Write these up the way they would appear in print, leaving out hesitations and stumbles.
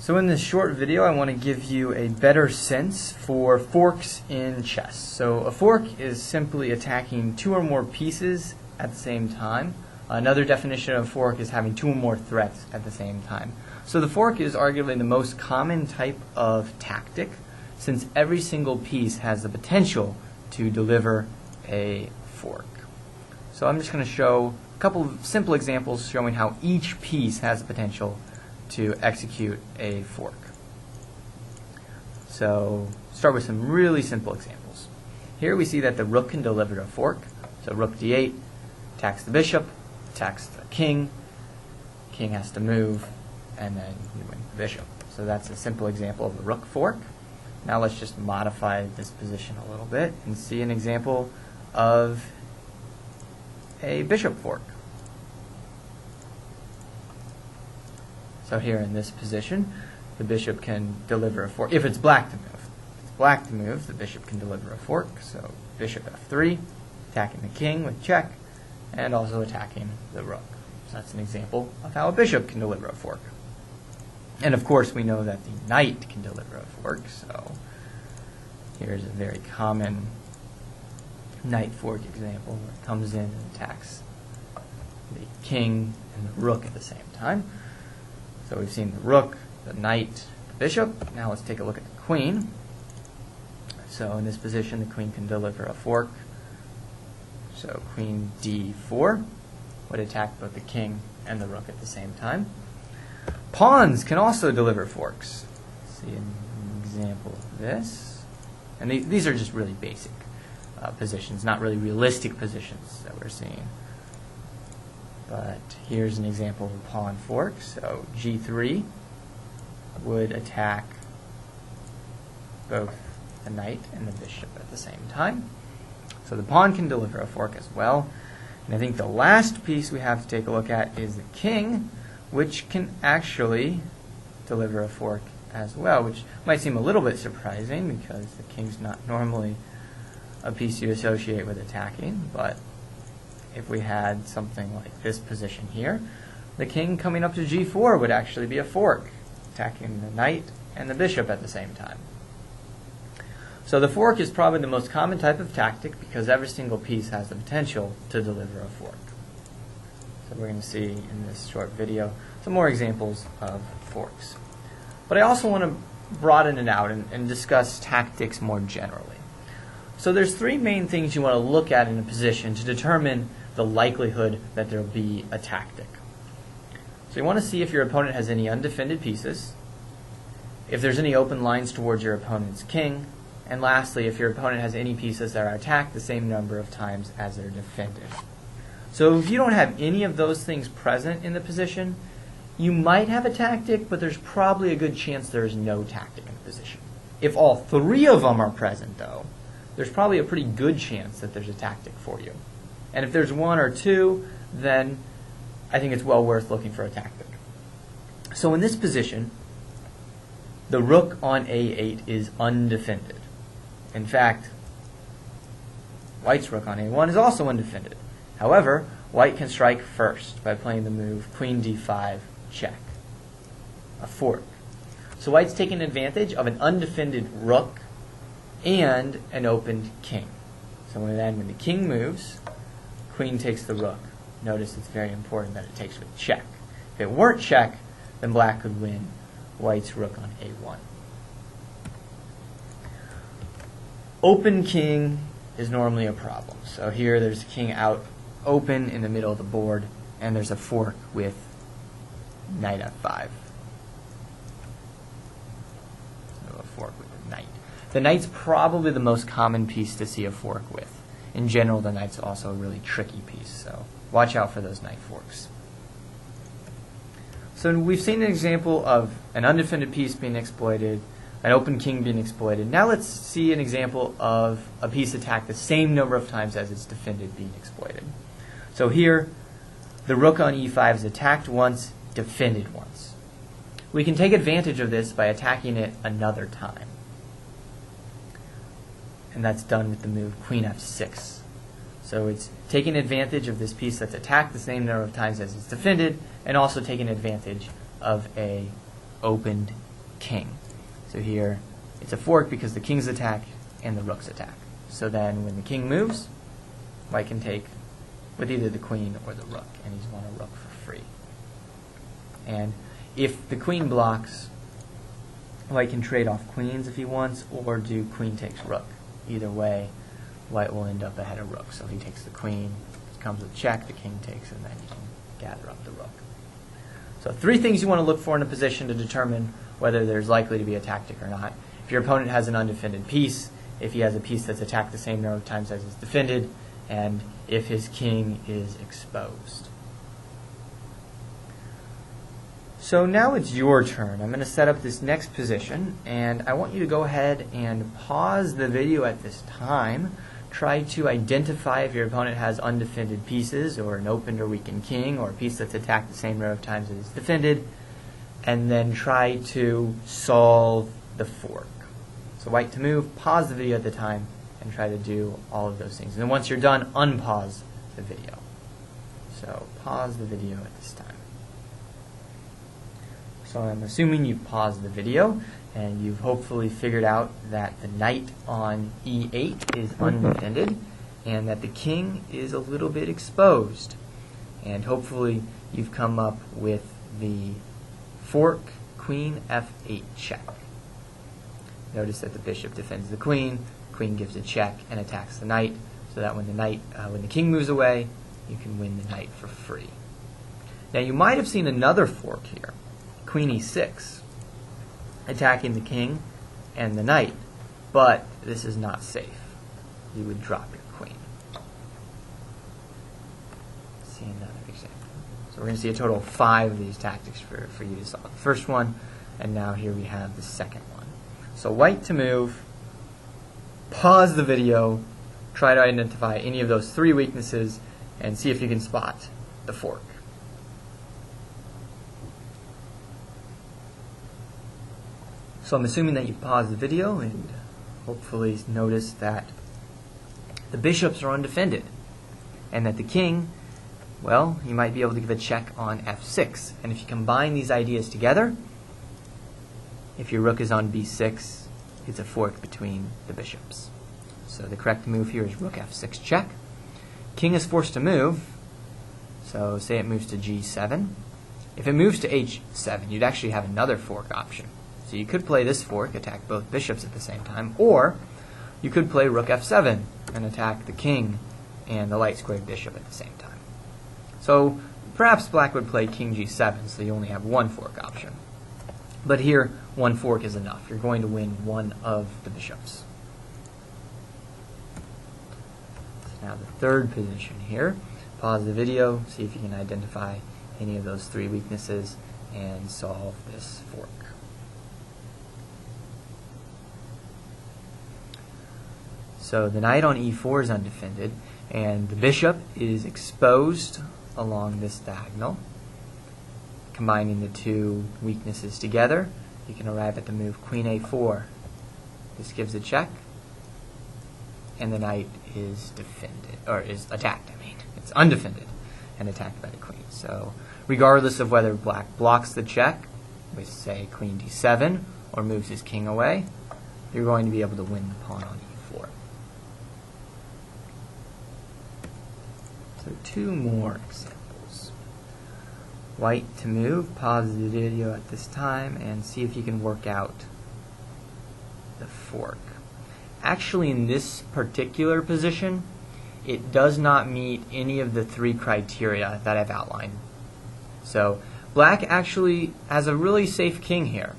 So in this short video, I want to give you a better sense for forks in chess. So a fork is simply attacking two or more pieces at the same time. Another definition of a fork is having two or more threats at the same time. So the fork is arguably the most common type of tactic, since every single piece has the potential to deliver a fork. So I'm just going to show a couple of simple examples showing how each piece has the potential to execute a fork. So start with some really simple examples. Here we see that the rook can deliver a fork. So rook d8 attacks the bishop, attacks the king has to move, and then you win the bishop. So that's a simple example of a rook fork. Now let's just modify this position a little bit and see an example of a bishop fork. So here in this position, the bishop can deliver a fork. If it's black to move. If it's black to move, the bishop can deliver a fork. So bishop f3, attacking the king with check, and also attacking the rook. So that's an example of how a bishop can deliver a fork. And of course, we know that the knight can deliver a fork. So here's a very common knight fork example where it comes in and attacks the king and the rook at the same time. So we've seen the rook, the knight, the bishop. Now let's take a look at the queen. So in this position, the queen can deliver a fork. So queen d4 would attack both the king and the rook at the same time. Pawns can also deliver forks. Let's see an example of this. And these are just really basic positions, not really realistic positions that we're seeing. But here's an example of a pawn fork. So g3 would attack both the knight and the bishop at the same time. So the pawn can deliver a fork as well. And I think the last piece we have to take a look at is the king, which can actually deliver a fork as well, which might seem a little bit surprising because the king's not normally a piece you associate with attacking, but if we had something like this position here, the king coming up to g4 would actually be a fork, attacking the knight and the bishop at the same time. So the fork is probably the most common type of tactic because every single piece has the potential to deliver a fork. So we're going to see in this short video some more examples of forks. But I also want to broaden it out and discuss tactics more generally. So there's three main things you want to look at in a position to determine the likelihood that there will be a tactic. So you want to see if your opponent has any undefended pieces, if there's any open lines towards your opponent's king, and lastly, if your opponent has any pieces that are attacked the same number of times as they're defended. So if you don't have any of those things present in the position, you might have a tactic, but there's probably a good chance there's no tactic in the position. If all three of them are present, though, there's probably a pretty good chance that there's a tactic for you. And if there's one or two, then I think it's well worth looking for a tactic. So in this position, the rook on a8 is undefended. In fact, white's rook on a1 is also undefended. However, white can strike first by playing the move queen d5 check, a fork. So white's taking advantage of an undefended rook and an opened king. So when the king moves, queen takes the rook. Notice it's very important that it takes with check. If it weren't check, then black could win white's rook on a1. Open king is normally a problem. So here there's a king out open in the middle of the board, and there's a fork with knight f5. So a fork with a knight. The knight's probably the most common piece to see a fork with. In general, the knight's also a really tricky piece, so watch out for those knight forks. So we've seen an example of an undefended piece being exploited, an open king being exploited. Now let's see an example of a piece attacked the same number of times as it's defended being exploited. So here, the rook on e5 is attacked once, defended once. We can take advantage of this by attacking it another time. And that's done with the move queen f6. So it's taking advantage of this piece that's attacked the same number of times as it's defended, and also taking advantage of a opened king. So here it's a fork because the king's attack and the rook's attack. So then when the king moves, white can take with either the queen or the rook, and he's won a rook for free. And if the queen blocks, white can trade off queens if he wants, or do queen takes rook. Either way, white will end up ahead of rook. So if he takes the queen, it comes with check, the king takes, and then you can gather up the rook. So 3 things you want to look for in a position to determine whether there's likely to be a tactic or not. If your opponent has an undefended piece, if he has a piece that's attacked the same number of times as it's defended, and if his king is exposed. So now it's your turn. I'm going to set up this next position, and I want you to go ahead and pause the video at this time. Try to identify if your opponent has undefended pieces, or an opened or weakened king, or a piece that's attacked the same number of times as it's defended, and then try to solve the fork. So white to move, pause the video at the time, and try to do all of those things. And then once you're done, unpause the video. So pause the video at this time. So I'm assuming you've paused the video, and you've hopefully figured out that the knight on e8 is undefended, and that the king is a little bit exposed. And hopefully you've come up with the fork, queen f8 check. Notice that the bishop defends the queen gives a check and attacks the knight, so that when the king moves away, you can win the knight for free. Now you might have seen another fork here, queen e6, attacking the king and the knight, but this is not safe. You would drop your queen. Let's see another example. So we're going to see a total of 5 of these tactics for you to solve. The first one, and now here we have the second one. So white to move, pause the video, try to identify any of those 3 weaknesses, and see if you can spot the fork. So I'm assuming that you paused the video and hopefully noticed that the bishops are undefended, and that the king, well, you might be able to give a check on f6. And if you combine these ideas together, if your rook is on b6, it's a fork between the bishops. So the correct move here is rook f6 check. King is forced to move, so say it moves to g7. If it moves to h7, you'd actually have another fork option. So you could play this fork, attack both bishops at the same time, or you could play rook f7 and attack the king and the light squared bishop at the same time. So perhaps black would play king g7, so you only have one fork option. But here, one fork is enough. You're going to win one of the bishops. So now the third position here. Pause the video, see if you can identify any of those 3 weaknesses, and solve this fork. So the knight on e4 is undefended, and the bishop is exposed along this diagonal. Combining the 2 weaknesses together, you can arrive at the move queen a4. This gives a check, and the knight is defended, or is attacked, I mean. It's undefended and attacked by the queen. So regardless of whether black blocks the check with, say, queen d7, or moves his king away, you're going to be able to win the pawn on e4. So 2 more examples. White to move, pause the video at this time, and see if you can work out the fork. Actually, in this particular position, it does not meet any of the 3 criteria that I've outlined. So black actually has a really safe king here,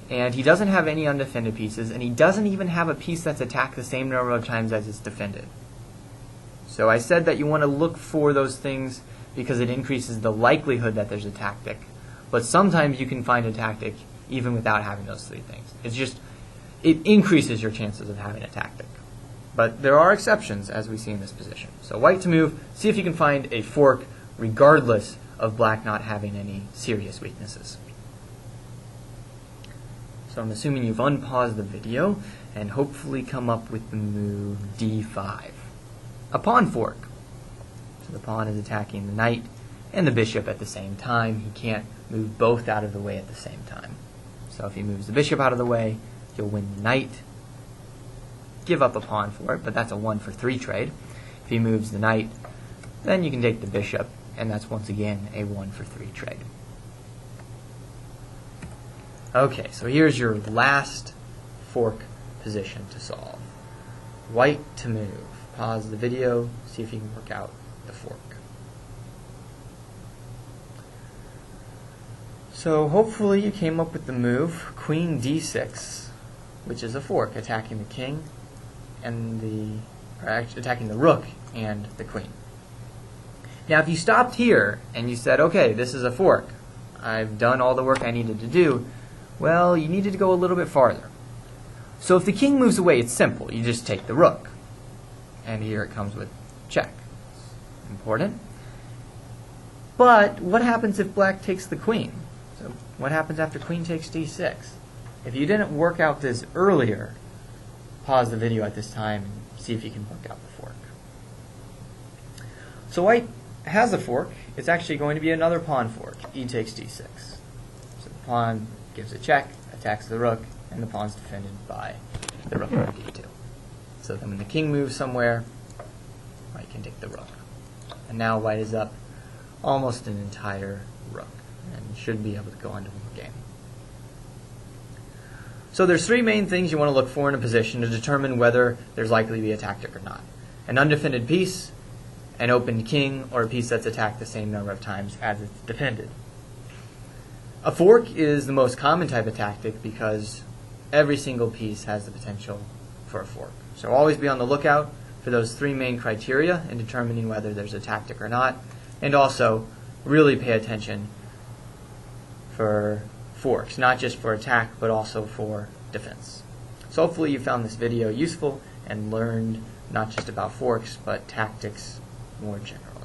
and he doesn't have any undefended pieces, and he doesn't even have a piece that's attacked the same number of times as it's defended. So I said that you want to look for those things because it increases the likelihood that there's a tactic. But sometimes you can find a tactic even without having those 3 things. It's just, it increases your chances of having a tactic. But there are exceptions, as we see in this position. So white to move, see if you can find a fork regardless of black not having any serious weaknesses. So I'm assuming you've unpaused the video and hopefully come up with the move d5. A pawn fork. So the pawn is attacking the knight and the bishop at the same time. He can't move both out of the way at the same time. So if he moves the bishop out of the way, you'll win the knight, give up a pawn for it, but that's a 1 for 3 trade. If he moves the knight, then you can take the bishop, and that's once again a 1 for 3 trade. Okay, so here's your last fork position to solve. White to move. Pause the video, see if you can work out the fork. So hopefully you came up with the move Queen D6, which is a fork, attacking the king and attacking the rook and the queen. Now if you stopped here and you said, okay, this is a fork, I've done all the work I needed to do, well, you needed to go a little bit farther. So if the king moves away, it's simple. You just take the rook. And here it comes with check. Important. But what happens if black takes the queen? So what happens after queen takes d6? If you didn't work out this earlier, pause the video at this time and see if you can work out the fork. So white has a fork. It's actually going to be another pawn fork. E takes d6. So the pawn gives a check, attacks the rook, and the pawn's defended by the rook on d2. So then when the king moves somewhere, white can take the rook. And now white is up almost an entire rook and should be able to go on to win the game. So there's 3 main things you want to look for in a position to determine whether there's likely to be a tactic or not. An undefended piece, an opened king, or a piece that's attacked the same number of times as it's defended. A fork is the most common type of tactic because every single piece has the potential for a fork. So always be on the lookout for those 3 main criteria in determining whether there's a tactic or not, and also really pay attention for forks, not just for attack but also for defense. So hopefully you found this video useful and learned not just about forks but tactics more generally.